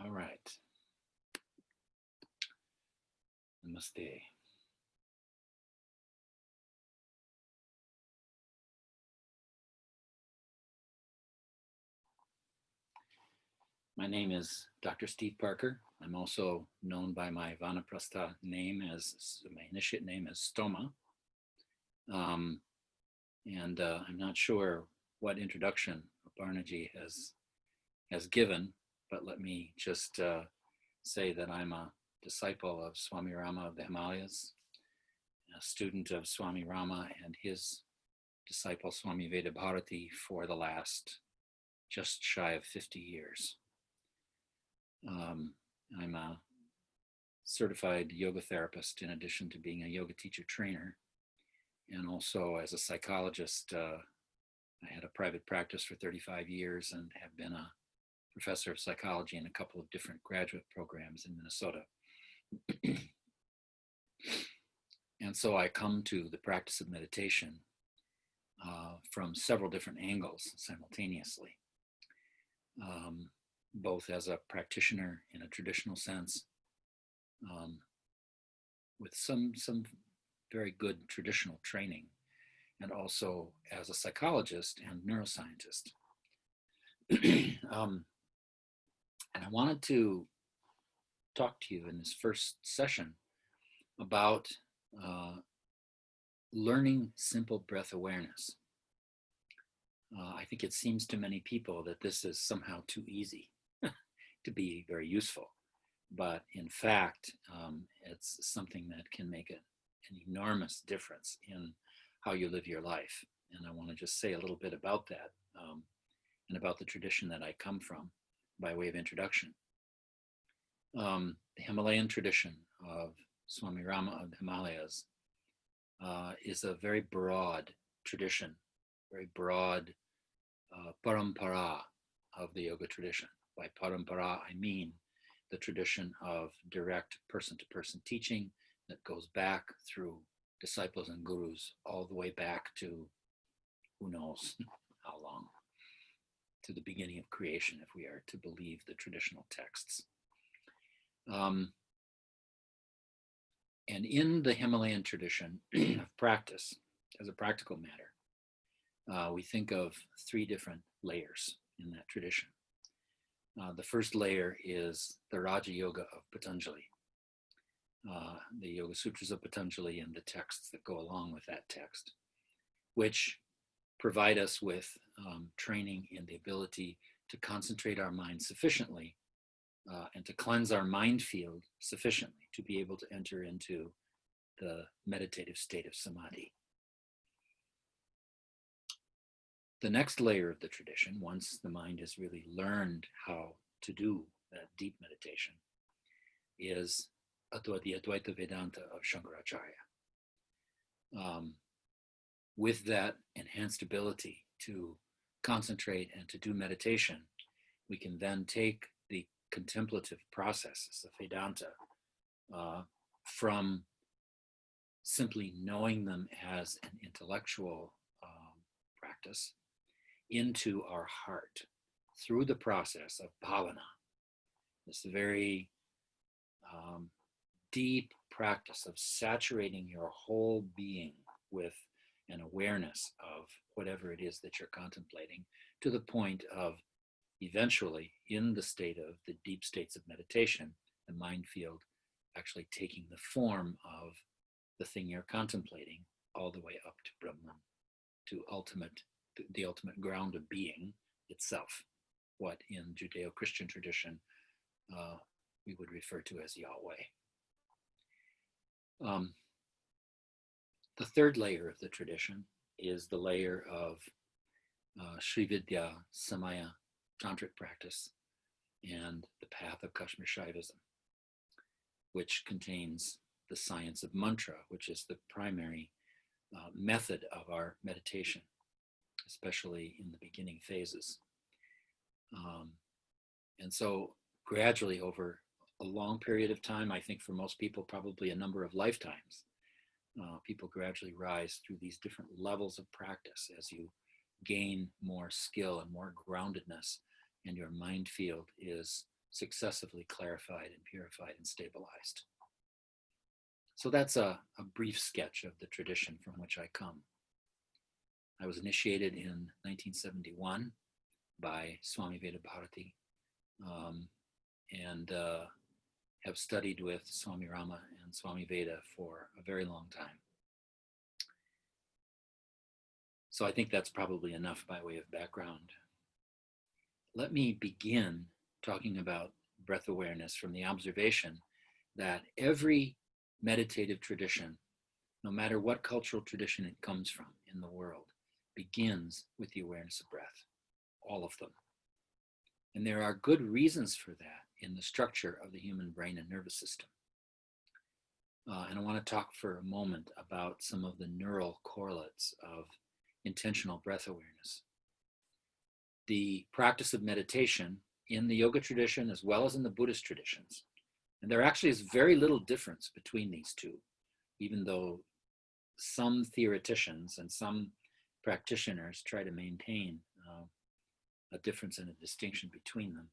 All right. Namaste. My name is Dr. Steve Parker. I'm also known by my Vanaprastha name as my initiate name as Stoma. I'm not sure what introduction Aparnaji has given, but let me just say that I'm a disciple of Swami Rama of the Himalayas, a student of Swami Rama and his disciple Swami Vedabharati for the last just shy of 50 years. I'm a certified yoga therapist in addition to being a yoga teacher trainer. And also as a psychologist, I had a private practice for 35 years and have been a professor of psychology in a couple of different graduate programs in Minnesota. And so I come to the practice of meditation from several different angles simultaneously, both as a practitioner in a traditional sense, with some very good traditional training, and also as a psychologist and neuroscientist. And I wanted to talk to you in this first session about learning simple breath awareness. I think it seems to many people that this is somehow too easy to be very useful. But in fact, it's something that can make an enormous difference in how you live your life. And I want to just say a little bit about that and about the tradition that I come from by way of introduction. The Himalayan tradition of Swami Rama of the Himalayas is a very broad tradition, very broad parampara of the yoga tradition. By parampara, I mean the tradition of direct person-to-person teaching that goes back through disciples and gurus all the way back to who knows how long, to the beginning of creation, if we are to believe the traditional texts. And in the Himalayan tradition of practice, as a practical matter, we think of three different layers in that tradition. The first layer is the Raja Yoga of Patanjali, the Yoga Sūtras of Patanjali and the texts that go along with that text, which provide us with training in the ability to concentrate our mind sufficiently and to cleanse our mind field sufficiently to be able to enter into the meditative state of samadhi. The next layer of the tradition, once the mind has really learned how to do that deep meditation, is the Advaita Vedanta of Shankaracharya. With that enhanced ability to concentrate and to do meditation, we can then take the contemplative processes of Vedanta from simply knowing them as an intellectual practice into our heart through the process of bhavana, this very deep practice of saturating your whole being with an awareness of whatever it is that you're contemplating, to the point of eventually, in the state of the deep states of meditation, the mind field actually taking the form of the thing you're contemplating all the way up to Brahman, to the ultimate ground of being itself, what in Judeo-Christian tradition we would refer to as Yahweh. The third layer of the tradition is the layer of Srividya, Samaya, tantric practice, and the path of Kashmir Shaivism, which contains the science of mantra, which is the primary method of our meditation, especially in the beginning phases. And so gradually over a long period of time, I think for most people, probably a number of lifetimes, people gradually rise through these different levels of practice as you gain more skill and more groundedness, and your mind field is successively clarified and purified and stabilized. So that's a brief sketch of the tradition from which I come. I was initiated in 1971 by Swami Vedabharati, and have studied with Swami Rama and Swami Veda for a very long time. So I think that's probably enough by way of background. Let me begin talking about breath awareness from the observation that every meditative tradition, no matter what cultural tradition it comes from in the world, begins with the awareness of breath, all of them. And there are good reasons for that in the structure of the human brain and nervous system. And I want to talk for a moment about some of the neural correlates of intentional breath awareness. The practice of meditation in the yoga tradition as well as in the Buddhist traditions, and there actually is very little difference between these two, even though some theoreticians and some practitioners try to maintain a difference and a distinction between them.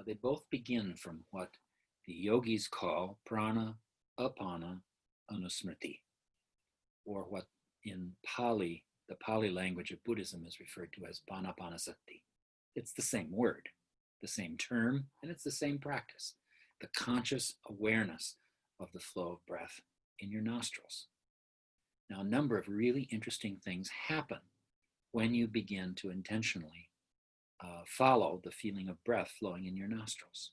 They both begin from what the yogis call prana apana anusmriti, or what in Pali, the Pali language of Buddhism, is referred to as panapanasati. It's the same word, the same term, and it's the same practice. The conscious awareness of the flow of breath in your nostrils. Now, a number of really interesting things happen when you begin to intentionally follow the feeling of breath flowing in your nostrils.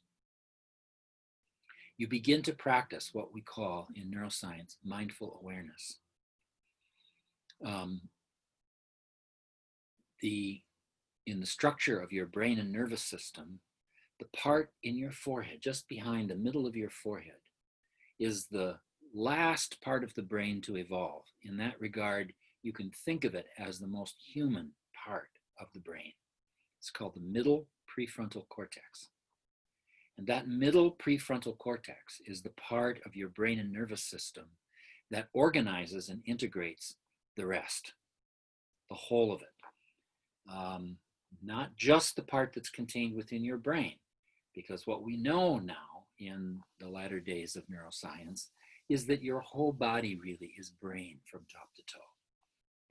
You begin to practice what we call in neuroscience mindful awareness. In the structure of your brain and nervous system, the part in your forehead, just behind the middle of your forehead, is the last part of the brain to evolve. In that regard, you can think of it as the most human part of the brain. It's called the middle prefrontal cortex. And that middle prefrontal cortex is the part of your brain and nervous system that organizes and integrates the rest, the whole of it. Not just the part that's contained within your brain, because what we know now in the latter days of neuroscience is that your whole body really is brain from top to toe.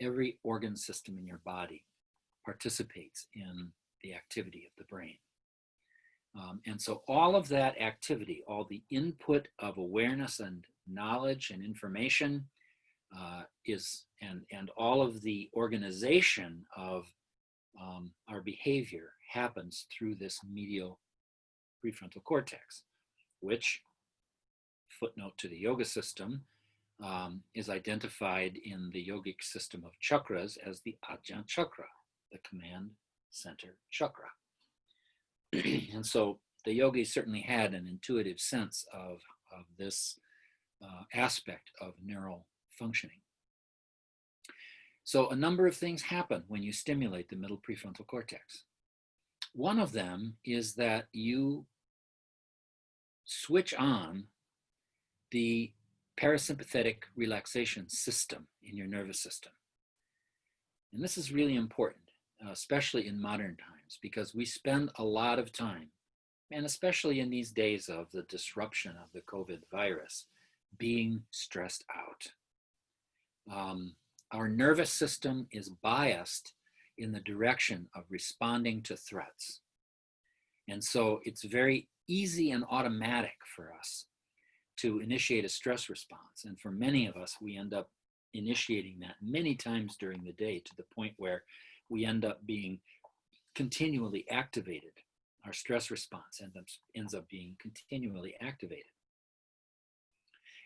Every organ system in your body participates in the activity of the brain. And so all of that activity, all the input of awareness and knowledge and information and all of the organization of our behavior happens through this medial prefrontal cortex, which, footnote to the yoga system, is identified in the yogic system of chakras as the Ajna chakra, the command center chakra. And so the yogis certainly had an intuitive sense of this aspect of neural functioning. So a number of things happen when you stimulate the middle prefrontal cortex. One of them is that you switch on the parasympathetic relaxation system in your nervous system. And this is really important, especially in modern times, because we spend a lot of time, and especially in these days of the disruption of the COVID virus, being stressed out. Our nervous system is biased in the direction of responding to threats. And so it's very easy and automatic for us to initiate a stress response. And for many of us, we end up initiating that many times during the day to the point where we end up being continually activated. Our stress response ends up being continually activated.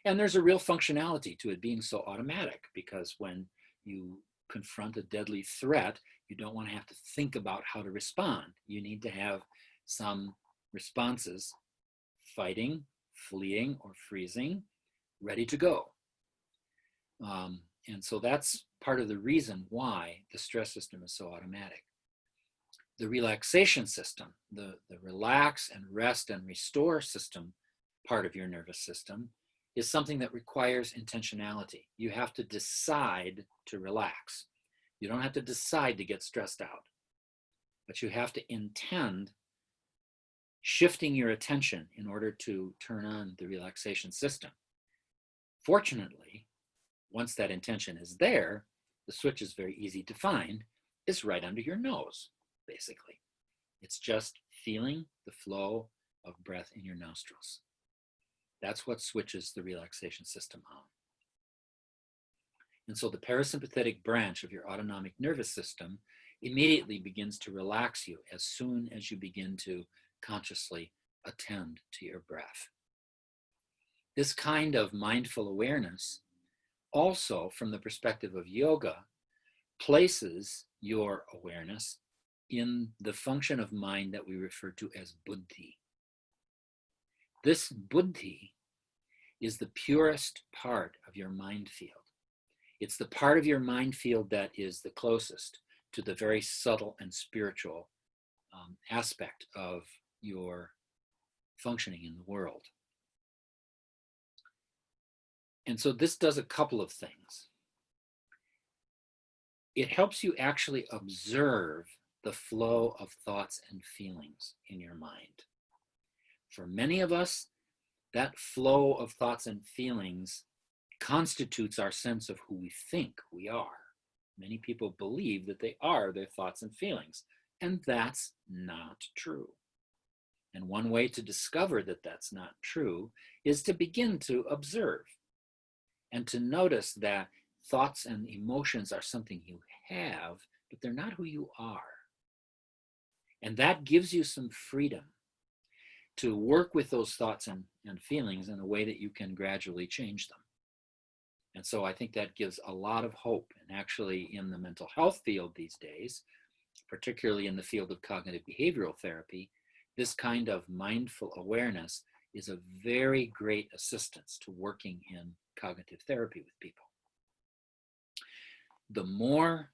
And there's a real functionality to it being so automatic, because when you confront a deadly threat, you don't want to have to think about how to respond. You need to have some responses: fighting, fleeing, or freezing, ready to go. And so that's part of the reason why the stress system is so automatic. The relaxation system, the relax and rest and restore system part of your nervous system, is something that requires intentionality. You have to decide to relax. You don't have to decide to get stressed out, but you have to intend shifting your attention in order to turn on the relaxation system. Fortunately, once that intention is there, the switch is very easy to find. It's right under your nose, basically. It's just feeling the flow of breath in your nostrils. That's what switches the relaxation system on. And so the parasympathetic branch of your autonomic nervous system immediately begins to relax you as soon as you begin to consciously attend to your breath. This kind of mindful awareness, also from the perspective of yoga, places your awareness in the function of mind that we refer to as buddhi. This buddhi is the purest part of your mind field. It's the part of your mind field that is the closest to the very subtle and spiritual aspect of your functioning in the world. And so this does a couple of things. It helps you actually observe the flow of thoughts and feelings in your mind. For many of us, that flow of thoughts and feelings constitutes our sense of who we think we are. Many people believe that they are their thoughts and feelings, and that's not true. And one way to discover that that's not true is to begin to observe and to notice that thoughts and emotions are something you have, but they're not who you are. And that gives you some freedom to work with those thoughts and feelings in a way that you can gradually change them. And so I think that gives a lot of hope. And actually in the mental health field these days, particularly in the field of cognitive behavioral therapy, this kind of mindful awareness is a very great assistance to working in cognitive therapy with people. The more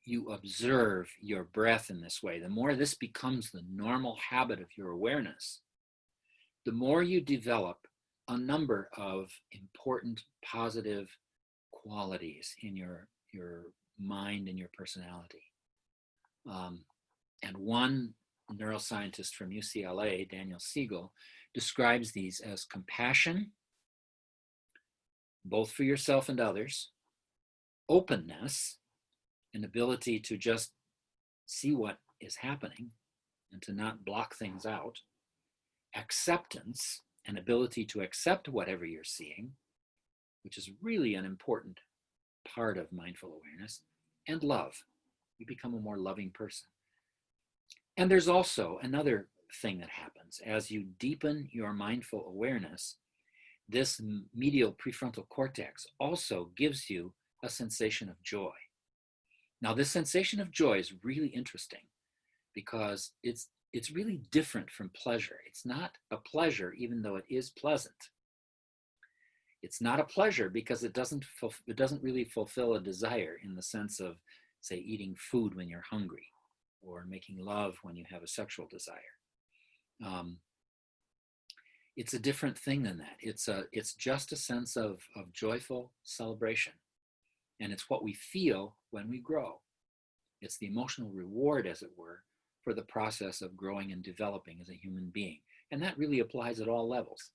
you observe your breath in this way, the more this becomes the normal habit of your awareness, the more you develop a number of important positive qualities in your mind and your personality. And one neuroscientist from UCLA, Daniel Siegel, describes these as compassion, both for yourself and others, openness, an ability to just see what is happening and to not block things out, acceptance, an ability to accept whatever you're seeing, which is really an important part of mindful awareness, and love. You become a more loving person. And there's also another thing that happens. As you deepen your mindful awareness, this medial prefrontal cortex also gives you a sensation of joy. Now, this sensation of joy is really interesting because it's really different from pleasure. It's not a pleasure, even though it is pleasant. It's not a pleasure because it doesn't really fulfill a desire in the sense of, say, eating food when you're hungry or making love when you have a sexual desire. It's a different thing than that. It's just a sense of joyful celebration. And it's what we feel when we grow. It's the emotional reward, as it were, for the process of growing and developing as a human being. And that really applies at all levels.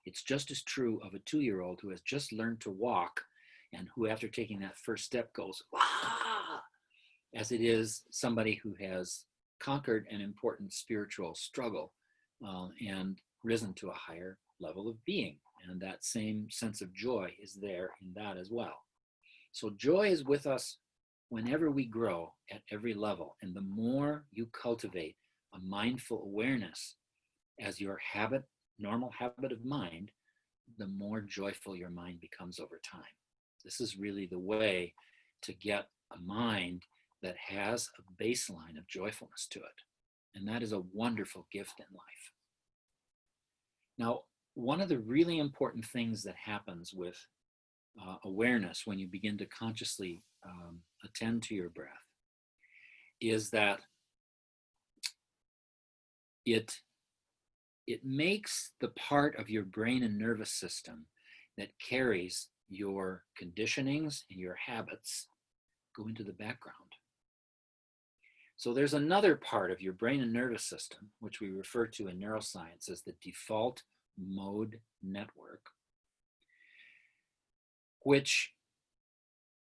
It's just as true of a 2-year-old who has just learned to walk and who, after taking that first step, goes, "Wah!" as it is somebody who has conquered an important spiritual struggle and risen to a higher level of being. And that same sense of joy is there in that as well. So joy is with us whenever we grow at every level. And the more you cultivate a mindful awareness as your normal habit of mind, the more joyful your mind becomes over time. This is really the way to get a mind that has a baseline of joyfulness to it. And that is a wonderful gift in life. Now, one of the really important things that happens with awareness when you begin to consciously attend to your breath is that it makes the part of your brain and nervous system that carries your conditionings and your habits go into the background. So there's another part of your brain and nervous system, which we refer to in neuroscience as the default mode network, which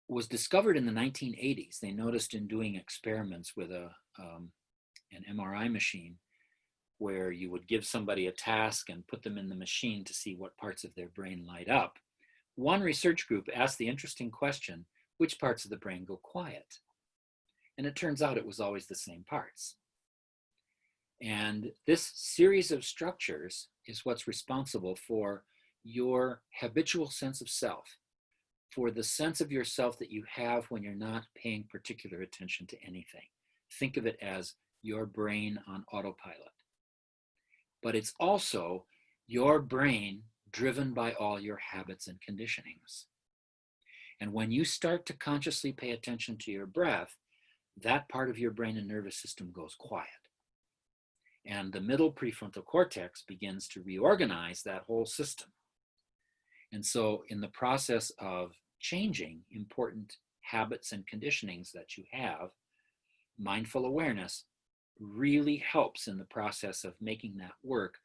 was discovered in the 1980s. They noticed in doing experiments with an MRI machine where you would give somebody a task and put them in the machine to see what parts of their brain light up. One research group asked the interesting question, which parts of the brain go quiet? And it turns out it was always the same parts. And this series of structures is what's responsible for your habitual sense of self, for the sense of yourself that you have when you're not paying particular attention to anything. Think of it as your brain on autopilot. But it's also your brain driven by all your habits and conditionings. And when you start to consciously pay attention to your breath, that part of your brain and nervous system goes quiet. And the middle prefrontal cortex begins to reorganize that whole system. And so in the process of changing important habits and conditionings that you have, mindful awareness really helps in the process of making that work,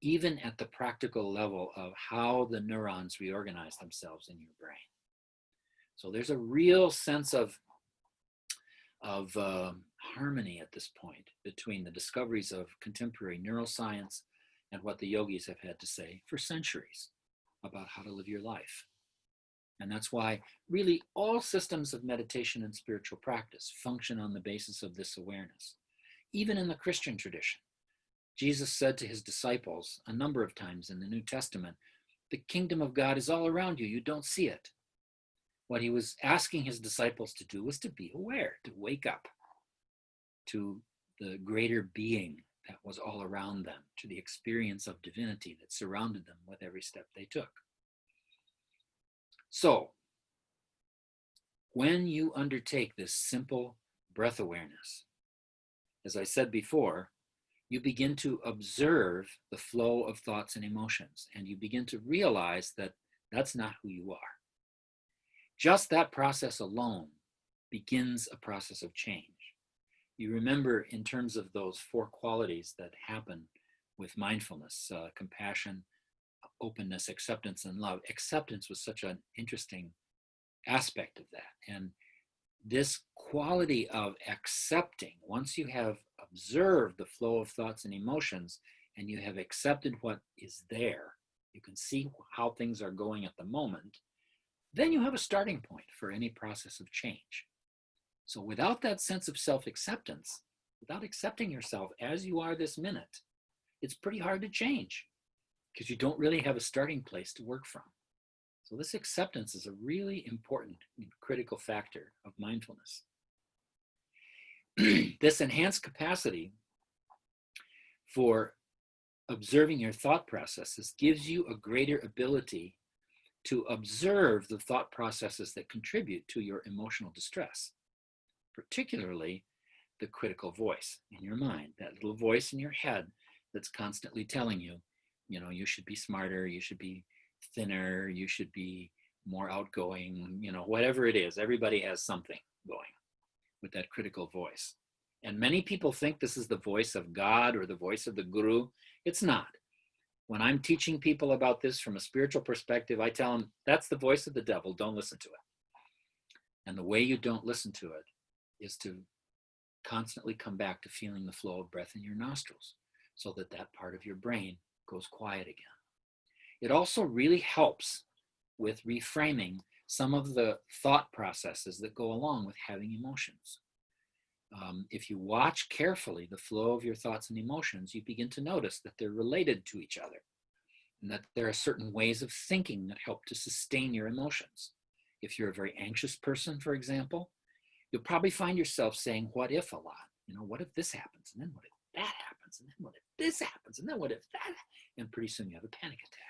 even at the practical level of how the neurons reorganize themselves in your brain. So there's a real sense of harmony at this point between the discoveries of contemporary neuroscience and what the yogis have had to say for centuries about how to live your life. And that's why really all systems of meditation and spiritual practice function on the basis of this awareness. Even in the Christian tradition, Jesus said to his disciples a number of times in the New Testament, the kingdom of God is all around you, you don't see it. What he was asking his disciples to do was to be aware, to wake up to the greater being that was all around them, to the experience of divinity that surrounded them with every step they took. So, when you undertake this simple breath awareness, as I said before, you begin to observe the flow of thoughts and emotions, and you begin to realize that that's not who you are. Just that process alone begins a process of change. You remember in terms of those four qualities that happen with mindfulness, compassion, openness, acceptance, and love. Acceptance was such an interesting aspect of that. And this quality of accepting, once you have observed the flow of thoughts and emotions and you have accepted what is there, you can see how things are going at the moment, then you have a starting point for any process of change. So without that sense of self-acceptance, without accepting yourself as you are this minute, it's pretty hard to change because you don't really have a starting place to work from. So this acceptance is a really important and critical factor of mindfulness. This enhanced capacity for observing your thought processes gives you a greater ability to observe the thought processes that contribute to your emotional distress, particularly the critical voice in your mind, that little voice in your head that's constantly telling you, you know, you should be smarter, you should be thinner, you should be more outgoing, you know, whatever it is. Everybody has something going with that critical voice. And many people think this is the voice of God or the voice of the guru. It's not. When I'm teaching people about this from a spiritual perspective, I tell them that's the voice of the devil. Don't listen to it. And the way you don't listen to it is to constantly come back to feeling the flow of breath in your nostrils so that that part of your brain goes quiet again. It also really helps with reframing some of the thought processes that go along with having emotions. If you watch carefully the flow of your thoughts and emotions, you begin to notice that they're related to each other and that there are certain ways of thinking that help to sustain your emotions. If you're a very anxious person, for example, you'll probably find yourself saying, what if a lot? You know, what if this happens? And then what if that happens? And then what if this happens? And then what if that? And pretty soon you have a panic attack.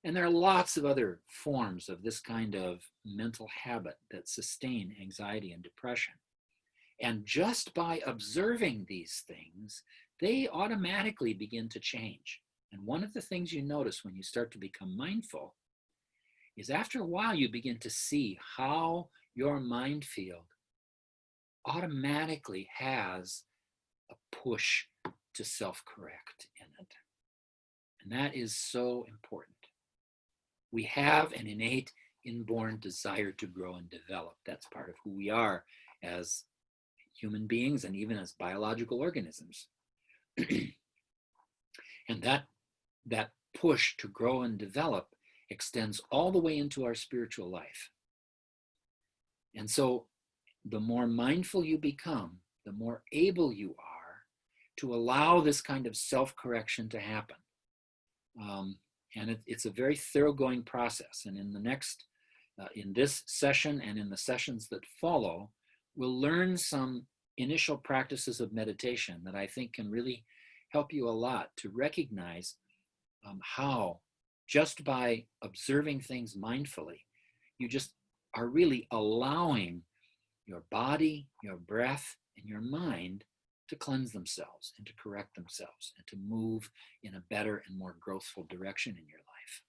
And there are lots of other forms of this kind of mental habit that sustain anxiety and depression. And just by observing these things, they automatically begin to change. And one of the things you notice when you start to become mindful is after a while you begin to see how your mind field automatically has a push to self-correct in it. And that is so important. We have an innate inborn desire to grow and develop. That's part of who we are as human beings and even as biological organisms. And that push to grow and develop extends all the way into our spiritual life. And so the more mindful you become, the more able you are to allow this kind of self-correction to happen. And it's a very thoroughgoing process. And in the next, in this session and in the sessions that follow, we'll learn some initial practices of meditation that I think can really help you a lot to recognize how just by observing things mindfully, you just are really allowing your body, your breath, and your mind to cleanse themselves and to correct themselves and to move in a better and more growthful direction in your life.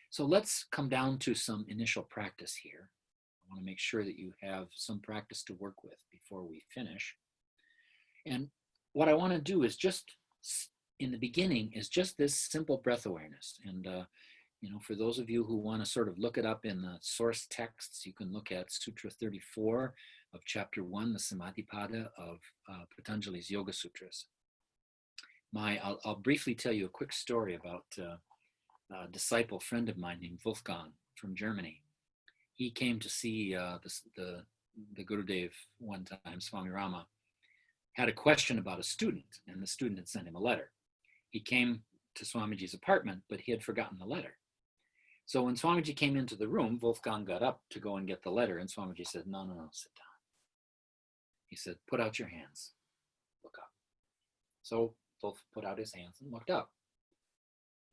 So let's come down to some initial practice here. I want to make sure that you have some practice to work with before we finish. And what I want to do is just, in the beginning, is just this simple breath awareness. And for those of you who want to sort of look it up in the source texts, you can look at Sutra 34 of chapter 1, the Samadhipada of Patanjali's Yoga Sutras. I'll briefly tell you a quick story about a disciple friend of mine named Wolfgang from Germany. He came to see the Gurudev one time, Swami Rama, had a question about a student, and the student had sent him a letter. He came to Swamiji's apartment, but he had forgotten the letter. So when Swamiji came into the room, Wolfgang got up to go and get the letter, and Swamiji said, no, sit down. He said, put out your hands, look up. So Wolf put out his hands and looked up.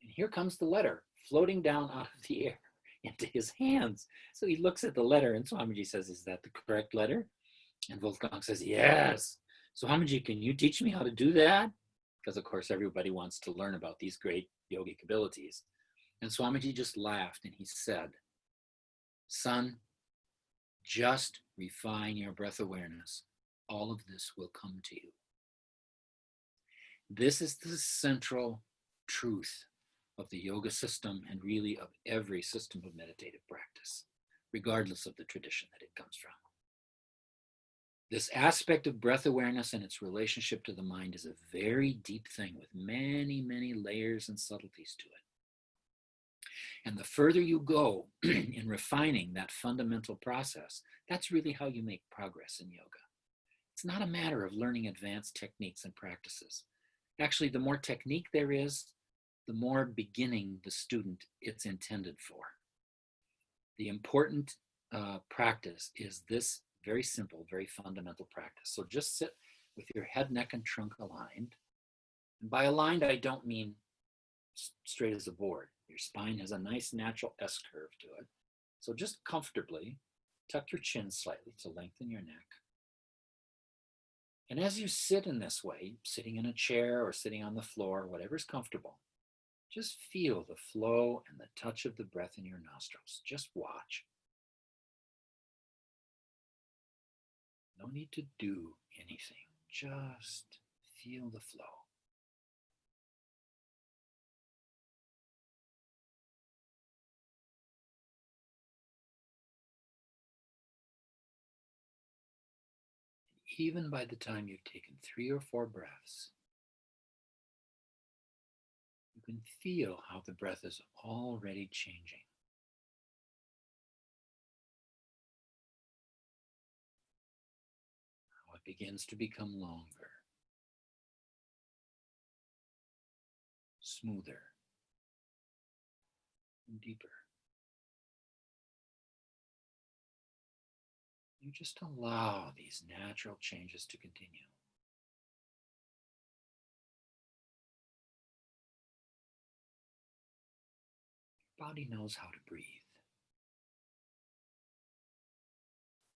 And here comes the letter floating down out of the air into his hands. So he looks at the letter, and Swamiji says, is that the correct letter? And Wolfgang says, yes. Swamiji, can you teach me how to do that? Because, of course, everybody wants to learn about these great yogic abilities. And Swamiji just laughed and he said, son, just refine your breath awareness. All of this will come to you. This is the central truth of the yoga system and really of every system of meditative practice, regardless of the tradition that it comes from. This aspect of breath awareness and its relationship to the mind is a very deep thing with many, many layers and subtleties to it. And the further you go in refining that fundamental process, that's really how you make progress in yoga. It's not a matter of learning advanced techniques and practices. Actually, the more technique there is, the more beginning the student it's intended for. The important practice is this very simple, very fundamental practice. So just sit with your head, neck, and trunk aligned. And by aligned, I don't mean straight as a board. Your spine has a nice natural S-curve to it. So just comfortably tuck your chin slightly to lengthen your neck. And as you sit in this way, sitting in a chair or sitting on the floor, whatever's comfortable, just feel the flow and the touch of the breath in your nostrils. Just watch. No need to do anything. Just feel the flow. Even by the time you've taken 3 or 4 breaths, you can feel how the breath is already changing. How it begins to become longer, smoother, and deeper. You just allow these natural changes to continue. Your body knows how to breathe.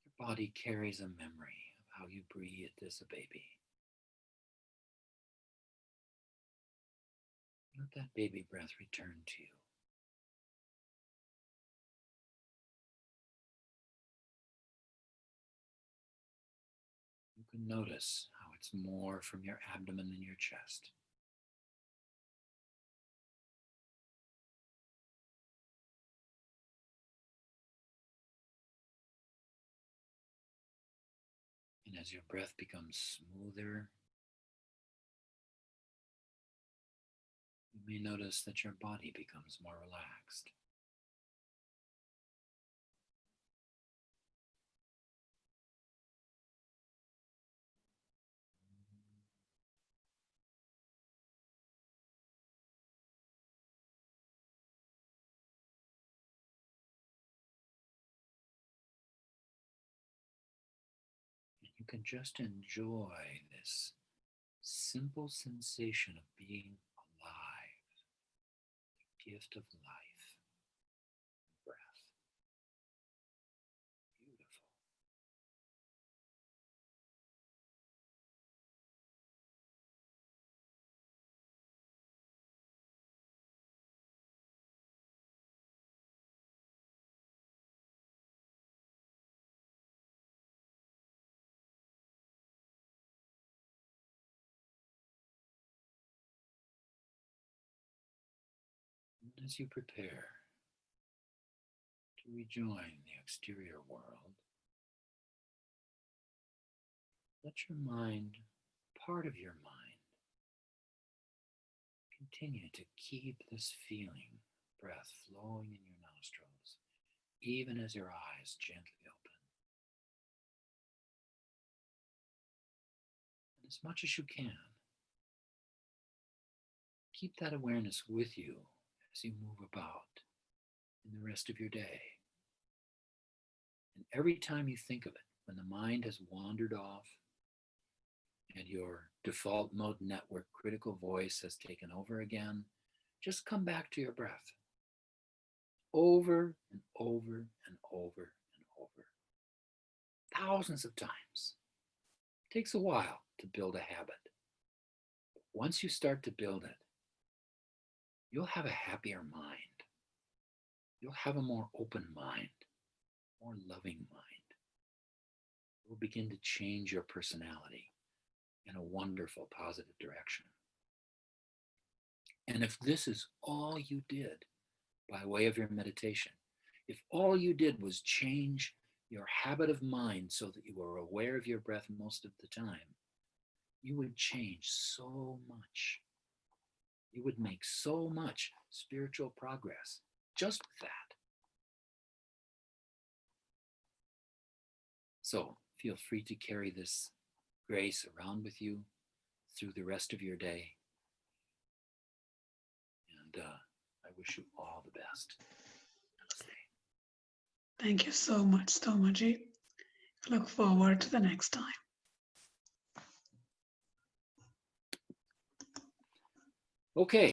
Your body carries a memory of how you breathed as a baby. Let that baby breath return to you. can notice how it's more from your abdomen than your chest. And as your breath becomes smoother, you may notice that your body becomes more relaxed. And you can just enjoy this simple sensation of being alive, the gift of life, breath. Beautiful. And as you prepare to rejoin the exterior world, let your mind, part of your mind, continue to keep this feeling, breath flowing in your nostrils, even as your eyes gently open. And as much as you can, keep that awareness with you as you move about in the rest of your day. And every time you think of it, when the mind has wandered off and your default mode network critical voice has taken over again, just come back to your breath over and over and over and over, thousands of times. It takes a while to build a habit. But once you start to build it, you'll have a happier mind. You'll have a more open mind, more loving mind. It will begin to change your personality in a wonderful, positive direction. And if this is all you did by way of your meditation, if all you did was change your habit of mind so that you were aware of your breath most of the time, you would change so much. You would make so much spiritual progress just with that. So feel free to carry this grace around with you through the rest of your day. And I wish you all the best. Namaste. Thank you so much, Stomaji. I look forward to the next time. Okay.